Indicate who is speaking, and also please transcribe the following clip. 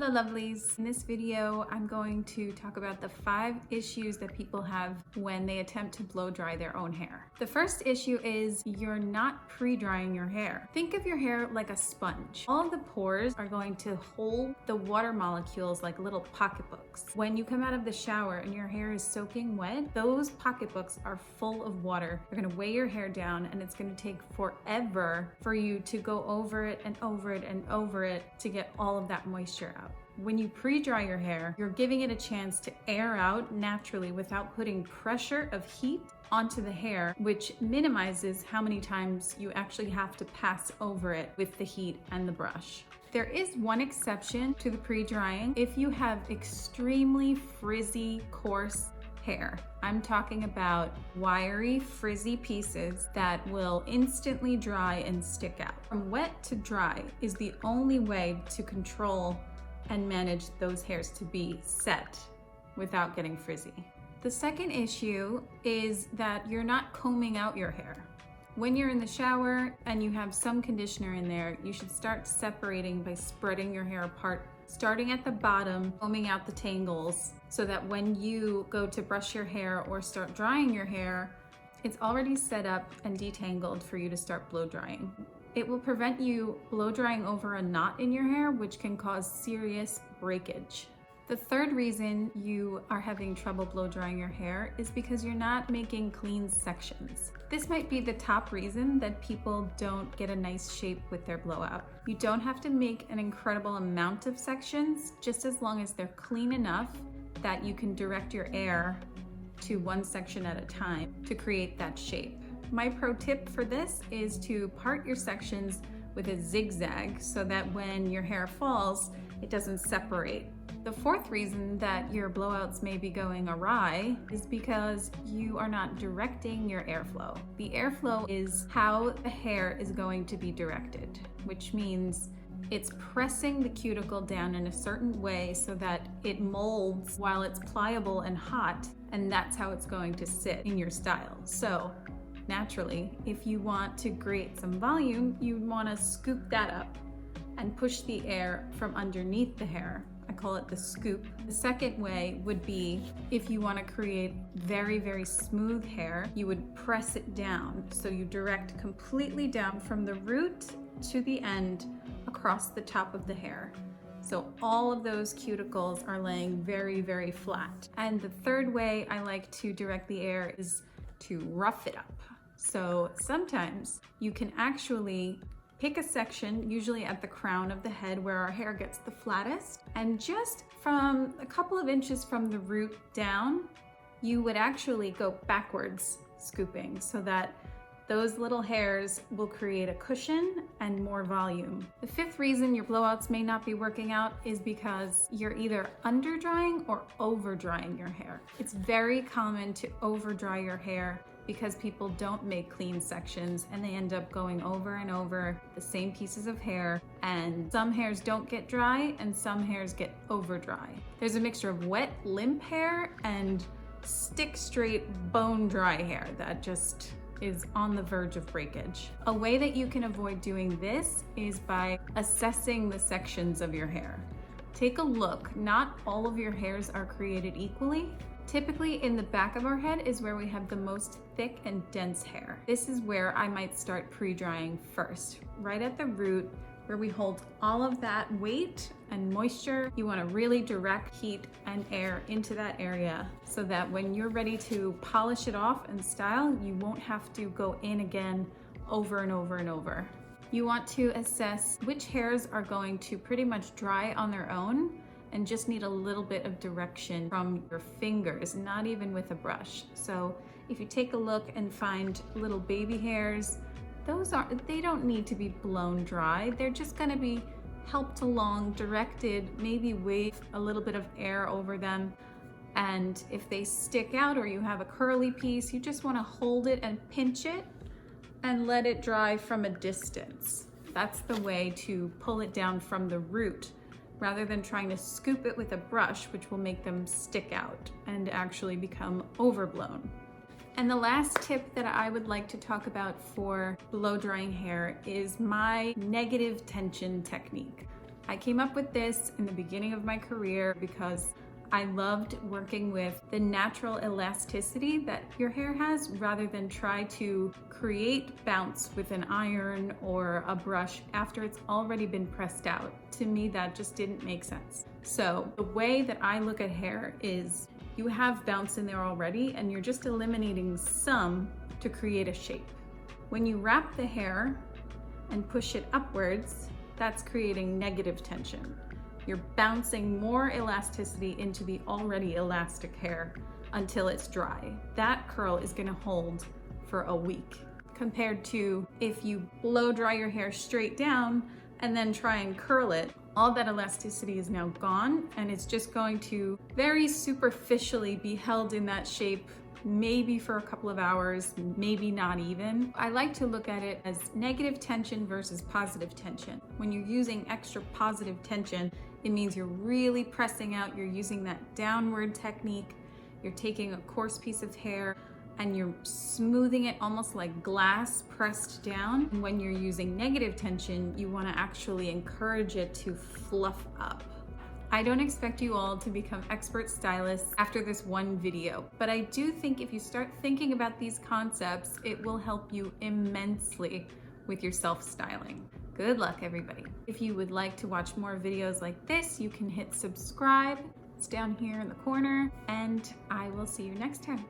Speaker 1: Hello lovelies. In this video, I'm going to talk about the 5 issues that people have when they attempt to blow dry their own hair. The first issue is you're not pre-drying your hair. Think of your hair like a sponge. All of the pores are going to hold the water molecules like little pocketbooks. When you come out of the shower and your hair is soaking wet, those pocketbooks are full of water. They're gonna weigh your hair down and it's gonna take forever for you to go over it and over it and over it to get all of that moisture out. When you pre-dry your hair, you're giving it a chance to air out naturally without putting pressure of heat onto the hair, which minimizes how many times you actually have to pass over it with the heat and the brush. There is one exception to the pre-drying if you have extremely frizzy, coarse hair. I'm talking about wiry, frizzy pieces that will instantly dry and stick out. From wet to dry is the only way to control and manage those hairs to be set without getting frizzy. The second issue is that you're not combing out your hair. When you're in the shower and you have some conditioner in there, you should start separating by spreading your hair apart, starting at the bottom, combing out the tangles, so that when you go to brush your hair or start drying your hair, it's already set up and detangled for you to start blow drying. It will prevent you blow drying over a knot in your hair, which can cause serious breakage. The third reason you are having trouble blow drying your hair is because you're not making clean sections. This might be the top reason that people don't get a nice shape with their blowout. You don't have to make an incredible amount of sections, just as long as they're clean enough that you can direct your air to one section at a time to create that shape. My pro tip for this is to part your sections with a zigzag so that when your hair falls, it doesn't separate. The fourth reason that your blowouts may be going awry is because you are not directing your airflow. The airflow is how the hair is going to be directed, which means it's pressing the cuticle down in a certain way so that it molds while it's pliable and hot, and that's how it's going to sit in your style. So naturally, if you want to create some volume, you want to scoop that up and push the air from underneath the hair. I call it the scoop. The second way would be if you want to create very, very smooth hair, you would press it down. So you direct completely down from the root to the end across the top of the hair. So all of those cuticles are laying very, very flat. And the third way I like to direct the air is to rough it up. So sometimes you can actually pick a section, usually at the crown of the head where our hair gets the flattest, and just from a couple of inches from the root down, you would actually go backwards scooping so that those little hairs will create a cushion and more volume. The fifth reason your blowouts may not be working out is because you're either under drying or over drying your hair. It's very common to over dry your hair because people don't make clean sections and they end up going over and over the same pieces of hair, and some hairs don't get dry and some hairs get over dry. There's a mixture of wet, limp hair and stick straight, bone dry hair that just is on the verge of breakage. A way that you can avoid doing this is by assessing the sections of your hair. Take a look. Not all of your hairs are created equally. Typically in the back of our head is where we have the most thick and dense hair. This is where I might start pre-drying first, right at the root where we hold all of that weight and moisture. You want to really direct heat and air into that area so that when you're ready to polish it off and style, you won't have to go in again over and over and over. You want to assess which hairs are going to pretty much dry on their own and just need a little bit of direction from your fingers, not even with a brush. So if you take a look and find little baby hairs, they don't need to be blown dry. They're just gonna be helped along, directed, maybe with a little bit of air over them. And if they stick out or you have a curly piece, you just wanna hold it and pinch it and let it dry from a distance. That's the way to pull it down from the root, rather than trying to scoop it with a brush, which will make them stick out and actually become overblown. And the last tip that I would like to talk about for blow drying hair is my negative tension technique. I came up with this in the beginning of my career because I loved working with the natural elasticity that your hair has rather than try to create bounce with an iron or a brush after it's already been pressed out. To me, that just didn't make sense. So the way that I look at hair is you have bounce in there already and you're just eliminating some to create a shape. When you wrap the hair and push it upwards, that's creating negative tension. You're bouncing more elasticity into the already elastic hair until it's dry. That curl is gonna hold for a week, compared to if you blow dry your hair straight down and then try and curl it, all that elasticity is now gone and it's just going to very superficially be held in that shape maybe for a couple of hours, maybe not even. I like to look at it as negative tension versus positive tension. When you're using extra positive tension, it means you're really pressing out, you're using that downward technique, you're taking a coarse piece of hair and you're smoothing it almost like glass pressed down. And when you're using negative tension, you want to actually encourage it to fluff up. I don't expect you all to become expert stylists after this one video, but I do think if you start thinking about these concepts, it will help you immensely with your self-styling. Good luck, everybody. If you would like to watch more videos like this, you can hit subscribe. It's down here in the corner, and I will see you next time.